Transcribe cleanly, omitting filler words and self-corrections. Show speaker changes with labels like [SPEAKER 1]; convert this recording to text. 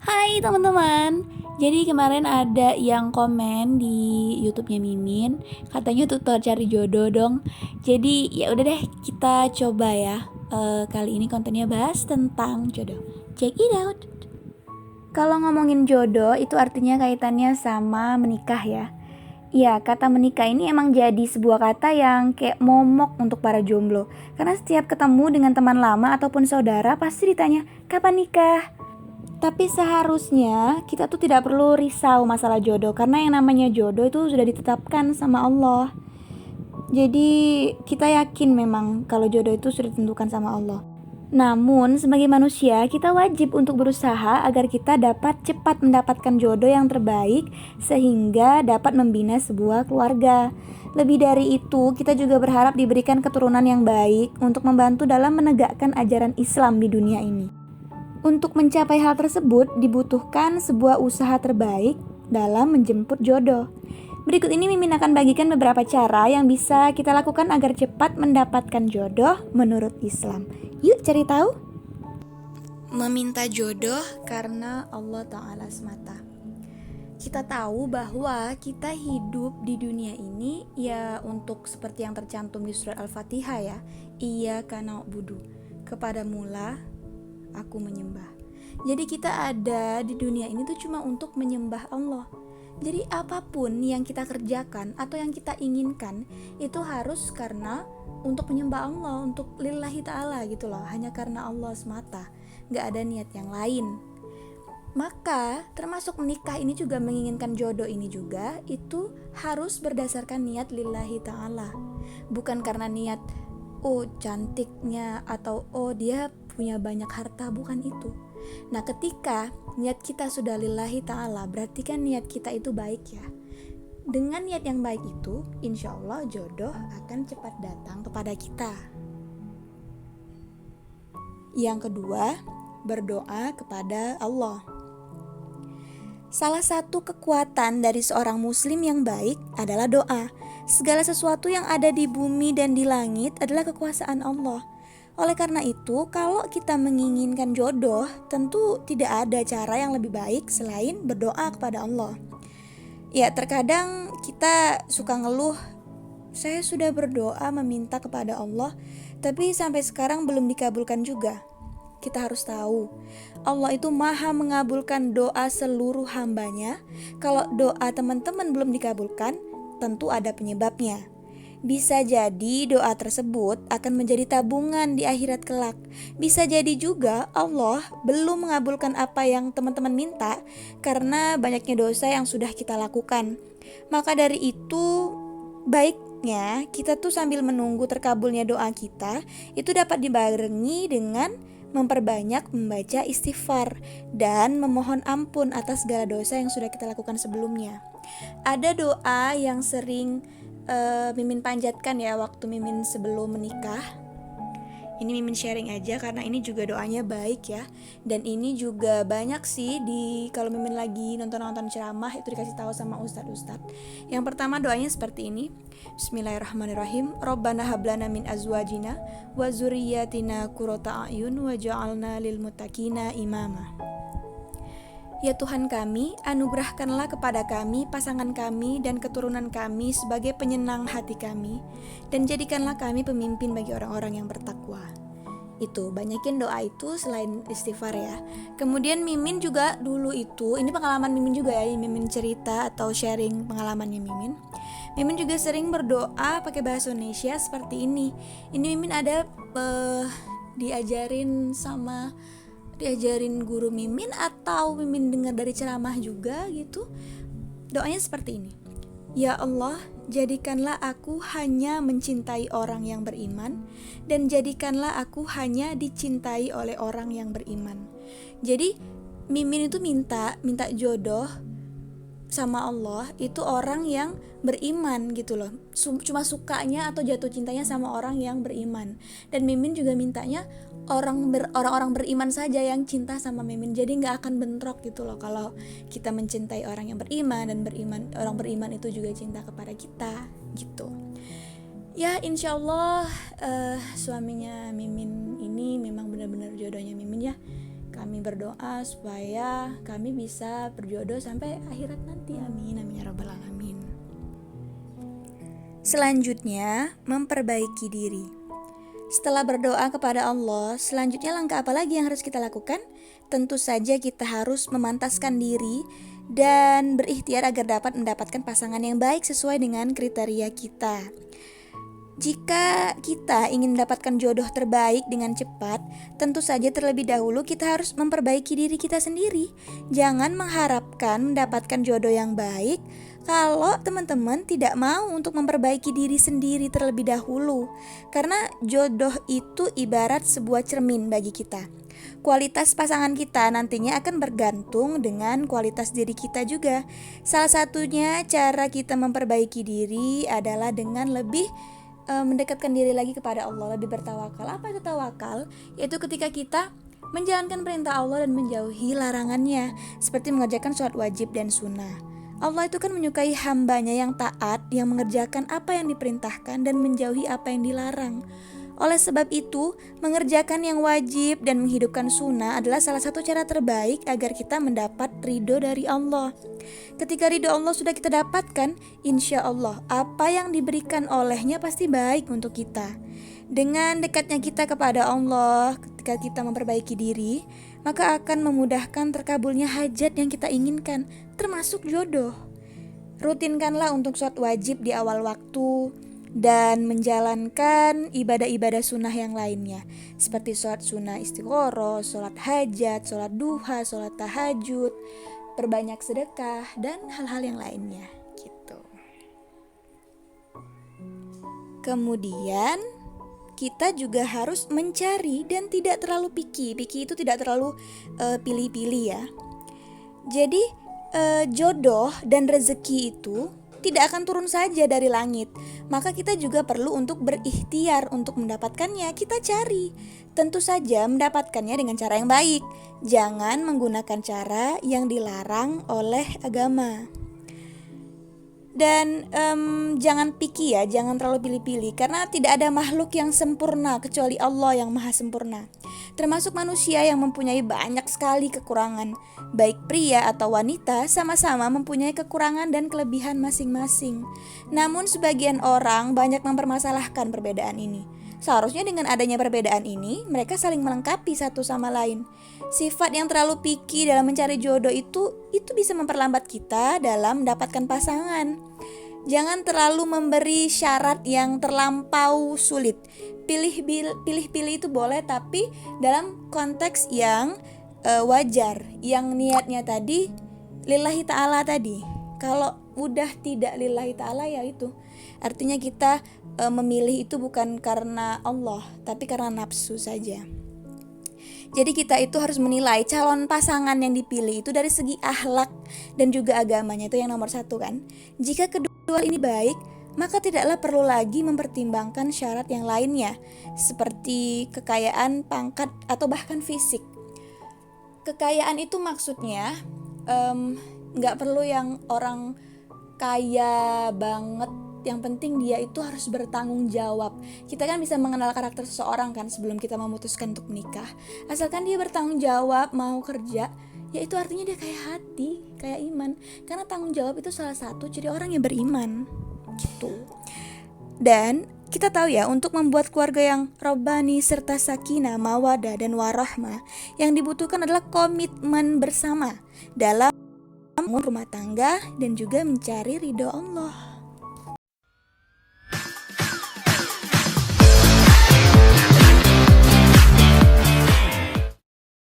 [SPEAKER 1] Hai teman-teman. Jadi kemarin ada yang komen di YouTube-nya Mimin, katanya tutor cari jodoh dong. Jadi ya udah deh, kita coba ya. Kali ini kontennya bahas tentang jodoh. Check it out. Kalau ngomongin jodoh itu artinya kaitannya sama menikah ya. Iya, kata menikah ini emang jadi sebuah kata yang kayak momok untuk para jomblo. Karena setiap ketemu dengan teman lama ataupun saudara pasti ditanya, "Kapan nikah?" Tapi seharusnya kita tuh tidak perlu risau masalah jodoh, karena yang namanya jodoh itu sudah ditetapkan sama Allah. Jadi kita yakin memang kalau jodoh itu sudah ditentukan sama Allah. Namun sebagai manusia kita wajib untuk berusaha agar kita dapat cepat mendapatkan jodoh yang terbaik sehingga dapat membina sebuah keluarga. Lebih dari itu, kita juga berharap diberikan keturunan yang baik untuk membantu dalam menegakkan ajaran Islam di dunia ini. Untuk mencapai hal tersebut dibutuhkan sebuah usaha terbaik dalam menjemput jodoh. Berikut ini Mimin akan bagikan beberapa cara yang bisa kita lakukan agar cepat mendapatkan jodoh menurut Islam. Yuk cari tahu. Meminta jodoh karena Allah Ta'ala semata. Kita tahu bahwa kita hidup di dunia ini ya untuk seperti yang tercantum di surat Al-Fatihah ya. Iyyaka na'budu, kepadamulah aku menyembah. Jadi kita ada di dunia ini tuh cuma untuk menyembah Allah. Jadi apapun yang kita kerjakan atau yang kita inginkan itu harus karena untuk menyembah Allah, untuk lillahi ta'ala gitu loh. Hanya karena Allah semata, gak ada niat yang lain. Maka termasuk menikah ini juga menginginkan jodoh ini juga itu harus berdasarkan niat lillahi ta'ala. Bukan karena niat cantiknya atau dia punya banyak harta, bukan itu. Nah ketika niat kita sudah lillahi ta'ala, berarti kan niat kita itu baik ya. Dengan niat yang baik itu, insya Allah jodoh akan cepat datang kepada kita. Yang kedua, berdoa kepada Allah. Salah satu kekuatan dari seorang muslim yang baik adalah doa. Segala sesuatu yang ada di bumi dan di langit adalah kekuasaan Allah. Oleh karena itu, kalau kita menginginkan jodoh, tentu tidak ada cara yang lebih baik selain berdoa kepada Allah. Ya, terkadang kita suka ngeluh, saya sudah berdoa meminta kepada Allah, tapi sampai sekarang belum dikabulkan juga. Kita harus tahu, Allah itu maha mengabulkan doa seluruh hambanya. Kalau doa teman-teman belum dikabulkan, tentu ada penyebabnya. Bisa jadi doa tersebut akan menjadi tabungan di akhirat kelak. Bisa jadi juga Allah belum mengabulkan apa yang teman-teman minta karena banyaknya dosa yang sudah kita lakukan. Maka dari itu baiknya kita tuh sambil menunggu terkabulnya doa kita, itu dapat dibarengi dengan memperbanyak membaca istighfar dan memohon ampun atas segala dosa yang sudah kita lakukan sebelumnya. Ada doa yang sering Mimin panjatkan ya waktu Mimin sebelum menikah. Ini Mimin sharing aja karena ini juga doanya baik ya. Dan ini juga banyak sih kalau Mimin lagi nonton ceramah itu dikasih tahu sama ustadz. Yang pertama doanya seperti ini. Bismillahirrahmanirrahim. Rabbana hablana min azwajina wa dzurriyyatina qurrata a'yun waj'alna lil muttaqina imama. Ya Tuhan kami, anugerahkanlah kepada kami, pasangan kami, dan keturunan kami sebagai penyenang hati kami, dan jadikanlah kami pemimpin bagi orang-orang yang bertakwa. Itu, banyakin doa itu selain istighfar ya. Kemudian Mimin juga dulu itu, ini pengalaman Mimin juga ya, Mimin cerita atau sharing pengalamannya Mimin. Mimin juga sering berdoa pakai bahasa Indonesia seperti ini. Ini Mimin ada diajarin guru Mimin atau Mimin dengar dari ceramah juga gitu. Doanya seperti ini. Ya Allah, jadikanlah aku hanya mencintai orang yang beriman, dan jadikanlah aku hanya dicintai oleh orang yang beriman. Jadi Mimin itu minta jodoh sama Allah itu orang yang beriman gitu loh. Cuma sukanya atau jatuh cintanya sama orang yang beriman. Dan Mimin juga mintanya orang-orang beriman saja yang cinta sama Mimin. Jadi gak akan bentrok gitu loh kalau kita mencintai orang yang beriman dan orang beriman itu juga cinta kepada kita gitu. Ya insya Allah suaminya Mimin ini memang benar-benar jodohnya Mimin ya. Kami kami berdoa supaya kami bisa berjodoh sampai akhirat nanti. Amin, amin ya rabbal alamin. Selanjutnya, memperbaiki diri. Setelah berdoa kepada Allah, selanjutnya langkah apa lagi yang harus kita lakukan? Tentu saja kita harus memantaskan diri dan berikhtiar agar dapat mendapatkan pasangan yang baik sesuai dengan kriteria kita. Jika kita ingin mendapatkan jodoh terbaik dengan cepat, tentu saja terlebih dahulu kita harus memperbaiki diri kita sendiri. Jangan mengharapkan mendapatkan jodoh yang baik kalau teman-teman tidak mau untuk memperbaiki diri sendiri terlebih dahulu. Karena jodoh itu ibarat sebuah cermin bagi kita. Kualitas pasangan kita nantinya akan bergantung dengan kualitas diri kita juga. Salah satunya cara kita memperbaiki diri adalah dengan lebih mendekatkan diri lagi kepada Allah, lebih bertawakal. Apa itu tawakal? Yaitu ketika kita menjalankan perintah Allah dan menjauhi larangannya, seperti mengerjakan sholat wajib dan sunnah. Allah itu kan menyukai hambanya yang taat, yang mengerjakan apa yang diperintahkan dan menjauhi apa yang dilarang. Oleh sebab itu, mengerjakan yang wajib dan menghidupkan sunnah adalah salah satu cara terbaik agar kita mendapat ridho dari Allah. Ketika ridho Allah sudah kita dapatkan, insya Allah apa yang diberikan olehnya pasti baik untuk kita. Dengan dekatnya kita kepada Allah, ketika kita memperbaiki diri, maka akan memudahkan terkabulnya hajat yang kita inginkan, termasuk jodoh. Rutinkanlah untuk sholat wajib di awal waktu dan menjalankan ibadah-ibadah sunnah yang lainnya, seperti sholat sunnah istikharah, sholat hajat, sholat duha, sholat tahajud, perbanyak sedekah, dan hal-hal yang lainnya gitu. Kemudian kita juga harus mencari dan tidak terlalu picky. Picky itu tidak terlalu pilih-pilih ya. Jadi jodoh dan rezeki itu tidak akan turun saja dari langit. Maka kita juga perlu untuk berikhtiar untuk mendapatkannya. Kita cari. Tentu saja mendapatkannya dengan cara yang baik. Jangan menggunakan cara yang dilarang oleh agama. Dan jangan picky ya, jangan terlalu pilih-pilih. Karena tidak ada makhluk yang sempurna kecuali Allah yang maha sempurna. Termasuk manusia yang mempunyai banyak sekali kekurangan. Baik pria atau wanita sama-sama mempunyai kekurangan dan kelebihan masing-masing. Namun sebagian orang banyak mempermasalahkan perbedaan ini. Seharusnya dengan adanya perbedaan ini, mereka saling melengkapi satu sama lain. Sifat yang terlalu picky dalam mencari jodoh itu bisa memperlambat kita dalam mendapatkan pasangan. Jangan terlalu memberi syarat yang terlampau sulit. Pilih-pilih itu boleh, tapi dalam konteks yang wajar, yang niatnya tadi lillahi ta'ala tadi. Kalau udah tidak lillahi ta'ala ya itu artinya kita memilih itu bukan karena Allah, tapi karena nafsu saja. Jadi kita itu harus menilai calon pasangan yang dipilih itu dari segi akhlak dan juga agamanya, itu yang nomor satu kan. Jika kedua ini baik, maka tidaklah perlu lagi mempertimbangkan syarat yang lainnya, seperti kekayaan, pangkat, atau bahkan fisik. Kekayaan itu maksudnya gak perlu yang orang kaya banget, yang penting dia itu harus bertanggung jawab. Kita kan bisa mengenal karakter seseorang kan sebelum kita memutuskan untuk menikah. Asalkan dia bertanggung jawab, mau kerja, ya itu artinya dia kayak hati, kayak iman. Karena tanggung jawab itu salah satu ciri orang yang beriman gitu. Dan kita tahu ya, untuk membuat keluarga yang robbani serta sakinah, mawadah, dan warahmah, yang dibutuhkan adalah komitmen bersama dalam rumah tangga dan juga mencari ridho Allah.